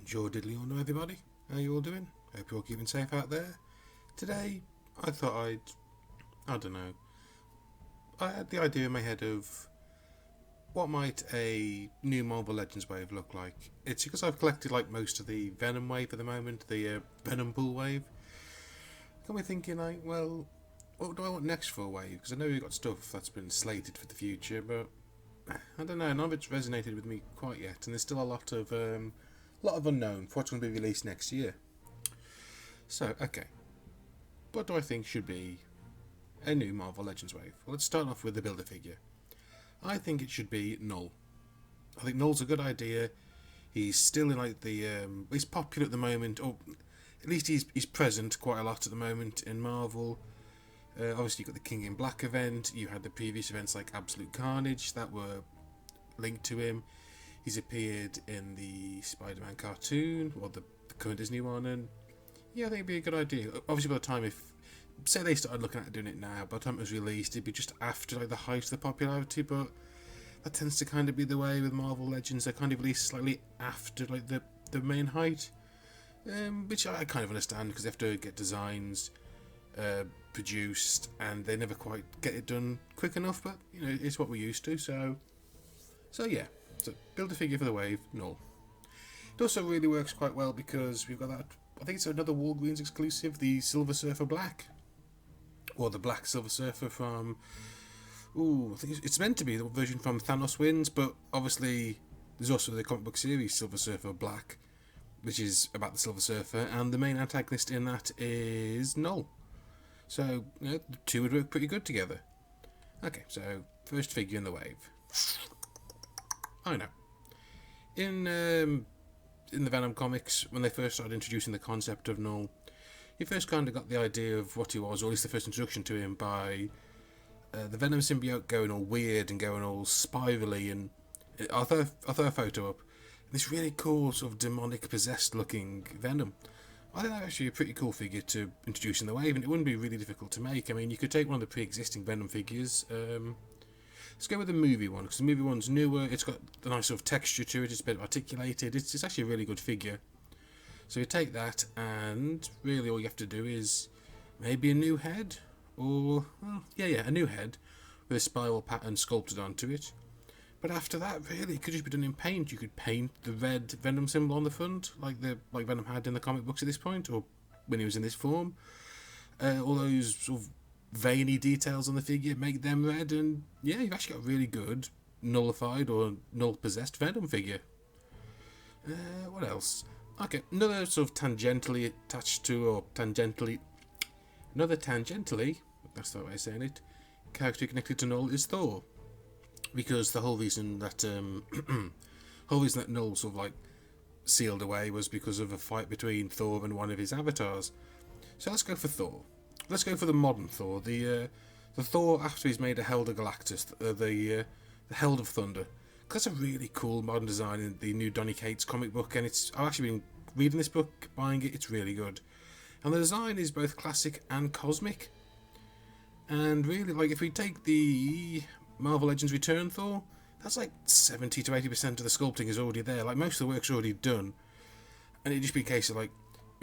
Joe Diddley or no everybody. How you all doing? Hope you're all keeping safe out there. Today, I thought I don't know, I had the idea in my head of what might a new Marvel Legends wave look like. It's because I've collected like most of the Venom wave at the moment, the Venom Bull wave. Got me thinking like, well, what do I want next for a wave? Because I know we've got stuff that's been slated for the future, but I don't know, none of it's resonated with me quite yet, and there's still a lot of unknown for what's going to be released next year. So, okay, what do I think should be a new Marvel Legends wave? Well, let's start off with the Build-A-Figure. I think it should be Null. I think Null's a good idea. He's still in like the he's popular at the moment, or at least he's present quite a lot at the moment in Marvel. Obviously, you've got the King in Black event. You had the previous events like Absolute Carnage that were linked to him. He's appeared in the Spider-Man cartoon, or the current Disney one, and yeah, I think it'd be a good idea. Obviously, by the time say they started looking at doing it now, by the time it was released, it'd be just after like the height of the popularity. But that tends to kind of be the way with Marvel Legends. They kind of release slightly after like the main height, which I kind of understand because they have to get designs produced, and they never quite get it done quick enough. But you know, it's what we're used to. So yeah. So build a figure for the wave, Null. It also really works quite well because we've got that. I think it's another Walgreens exclusive, the Silver Surfer Black, or the Black Silver Surfer from. I think it's meant to be the version from Thanos Wins, but obviously there's also the comic book series Silver Surfer Black, which is about the Silver Surfer, and the main antagonist in that is Null. So you know, the two would work pretty good together. Okay, so first figure in the wave. I know. In the Venom comics, when they first started introducing the concept of Null, you first kind of got the idea of what he was, or at least the first introduction to him, by the Venom symbiote going all weird and going all spirally. And I'll throw a photo up. This really cool, sort of demonic, possessed-looking Venom. I think that's actually a pretty cool figure to introduce in the wave, and it wouldn't be really difficult to make. I mean, you could take one of the pre-existing Venom figures. Let's go with the movie one, because the movie one's newer, it's got a nice sort of texture to it, it's a bit articulated, it's actually a really good figure. So you take that, and really all you have to do is maybe a new head, or, well, a new head, with a spiral pattern sculpted onto it. But after that, really, it could just be done in paint. You could paint the red Venom symbol on the front, like Venom had in the comic books at this point, or when he was in this form. All those sort of veiny details on the figure, make them red, and yeah, you've actually got a really good nullified or null possessed Venom figure. What else? Okay, another sort of tangentially attached to, or tangentially, that's the way of saying it, character connected to Null is Thor, because the whole reason that Null sort of like sealed away was because of a fight between Thor and one of his avatars. So let's go for Thor. Let's go for the modern Thor, the Thor after he's made a Held of Galactus, the Held of Thunder. That's a really cool modern design in the new Donny Cates comic book, and I've actually been reading this book, buying it, it's really good. And the design is both classic and cosmic. And really, like, if we take the Marvel Legends Return Thor, that's like 70 to 80% of the sculpting is already there. Like, most of the work's already done. And it'd just be a case of, like,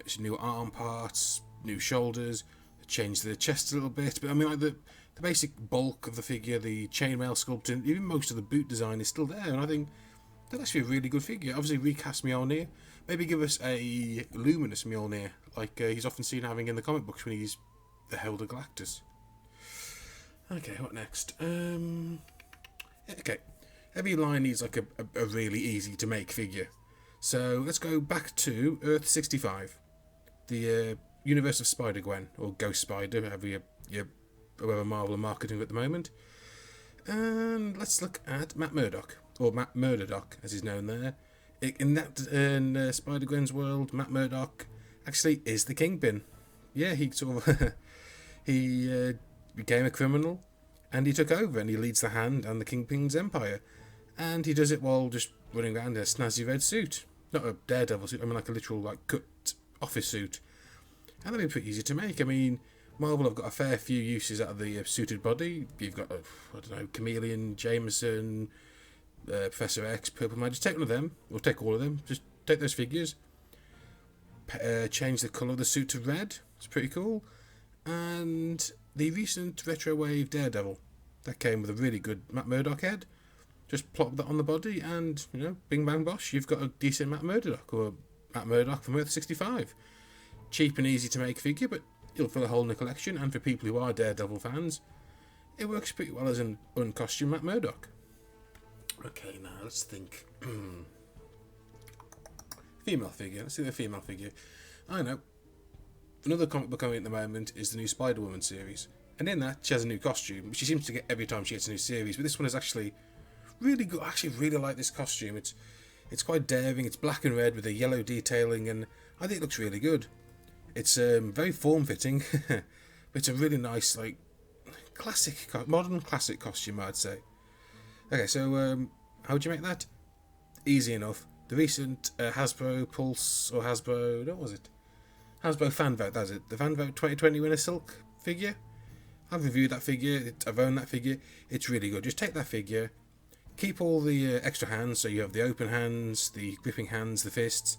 some new arm parts, new shoulders, change the chest a little bit, but I mean, like the basic bulk of the figure, the chainmail sculpting, even most of the boot design is still there, and I think that's actually a really good figure. Obviously, recast Mjolnir, maybe give us a luminous Mjolnir, like he's often seen having in the comic books when he's the Held of Galactus. Okay, what next? Okay, every line needs like a really easy to make figure, so let's go back to Earth 65, the universe of Spider-Gwen, or Ghost Spider, whoever Marvel are marketing at the moment. And let's look at Matt Murdock, or Matt Murdock, as he's known there. In Spider-Gwen's world, Matt Murdock actually is the Kingpin. Yeah, he sort of he became a criminal, and he took over, and he leads the Hand and the Kingpin's empire. And he does it while just running around in a snazzy red suit. Not a Daredevil suit, I mean like a literal like cut office suit. And they've been pretty easy to make. I mean, Marvel have got a fair few uses out of the suited body. You've got, Chameleon, Jameson, Professor X, Purple Man. Just take one of them, or take all of them. Just take those figures, changed the colour of the suit to red. It's pretty cool. And the recent retro wave Daredevil that came with a really good Matt Murdock head. Just plop that on the body, and bing bang bosh, you've got a decent Matt Murdock, or Matt Murdock from Earth 65. Cheap and easy to make figure, but it'll fill a hole in the collection. And for people who are Daredevil fans, it works pretty well as an uncostumed Matt Murdock. Okay, now let's think. Female figure. Let's see the female figure. I know. Another comic book coming at the moment is the new Spider-Woman series. And in that, she has a new costume, which she seems to get every time she gets a new series. But this one is actually really good. I actually really like this costume. It's quite daring. It's black and red with a yellow detailing, and I think it looks really good. It's very form-fitting. But it's a really nice, modern classic costume, I'd say. Okay, so how would you make that? Easy enough. The recent Hasbro Pulse, or Hasbro, what was it? Hasbro Fan Vote, that's it. The Fan Vote 2020 Winner Silk figure. I've reviewed that figure, I've owned that figure. It's really good. Just take that figure, keep all the extra hands, so you have the open hands, the gripping hands, the fists.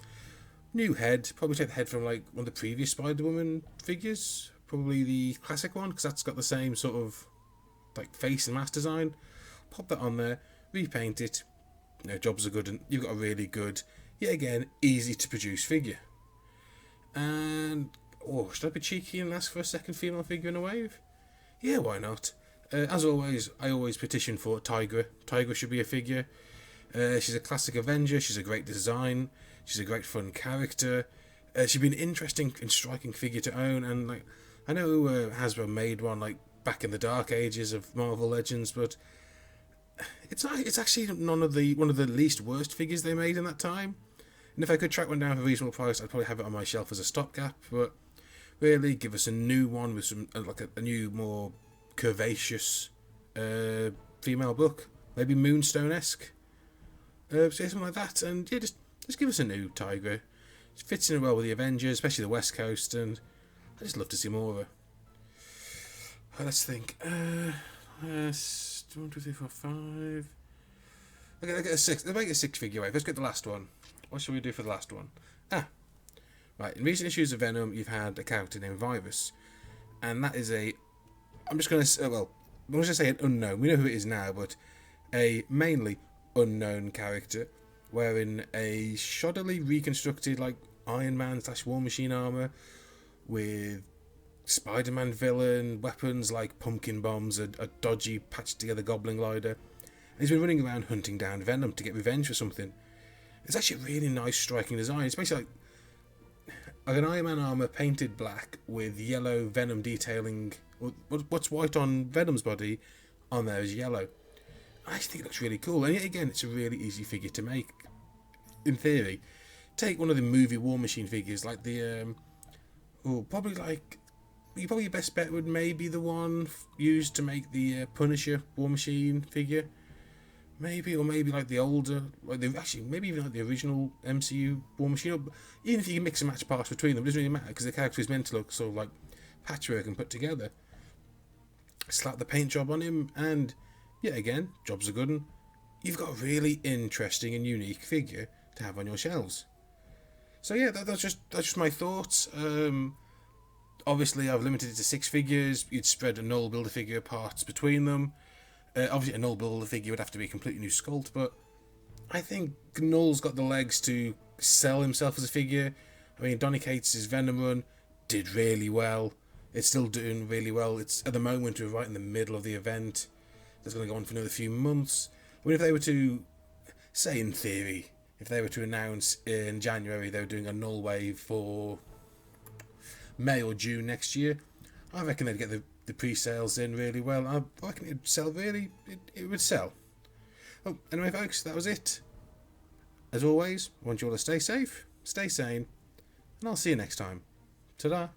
New head, probably take the head from one of the previous Spider-Woman figures. Probably the classic one, because that's got the same sort of face and mask design. Pop that on there, repaint it. Jobs are good, and you've got a really good, yet again, easy to produce figure. And should I be cheeky and ask for a second female figure in a wave? Yeah, why not? As always, I always petition for Tigra. Tigra should be a figure. She's a classic Avenger. She's a great design. She's a great fun character. She'd be an interesting and striking figure to own. And I know Hasbro made one back in the dark ages of Marvel Legends, but it's actually one of the least worst figures they made in that time. And if I could track one down for a reasonable price, I'd probably have it on my shelf as a stopgap. But really, give us a new one with some a new, more curvaceous female book, maybe Moonstone-esque, something like that. And yeah, just give us a new Tiger. It fits in well with the Avengers, especially the West Coast, and I just love to see more of her. Let's think. 1, 2, 3, 4, 5. Okay, let's get a 6. Let's make it a 6-figure wave. Let's get the last one. What shall we do for the last one? Right. In recent issues of Venom, you've had a character named Virus, and that is I'm just going to say an unknown. We know who it is now, but a mainly unknown character wearing a shoddily reconstructed Iron Man / War Machine armor with Spider-Man villain weapons like pumpkin bombs, a dodgy patched together goblin glider. And he's been running around hunting down Venom to get revenge for something. It's actually a really nice striking design. It's basically like an Iron Man armor painted black with yellow Venom detailing. What's white on Venom's body on there is yellow. I just think it looks really cool. And yet again, it's a really easy figure to make. In theory, take one of the movie War Machine figures, like the probably your best bet would maybe the one used to make the Punisher War Machine figure. Maybe the older, maybe even the original MCU War Machine. Or even if you can mix and match parts between them, it doesn't really matter because the character is meant to look sort of patchwork and put together. Slap the paint job on him, and yet again, jobs are good. And you've got a really interesting and unique figure to have on your shelves. So yeah, that's just my thoughts. Obviously, I've limited it to 6 figures. You'd spread a null Build-A-Figure parts between them. Obviously, a null Build-A-Figure would have to be a completely new sculpt, but I think Null's got the legs to sell himself as a figure. I mean, Donny Cates' Venom run did really well. It's still doing really well. It's at the moment we're right in the middle of the event. It's going to go on for another few months. I mean, if they were to, say in theory, if they were to announce in January they were doing a null wave for May or June next year, I reckon they'd get the pre-sales in really well. I reckon it'd sell really. It would sell. Oh, anyway, folks, that was it. As always, I want you all to stay safe, stay sane, and I'll see you next time. Ta-da!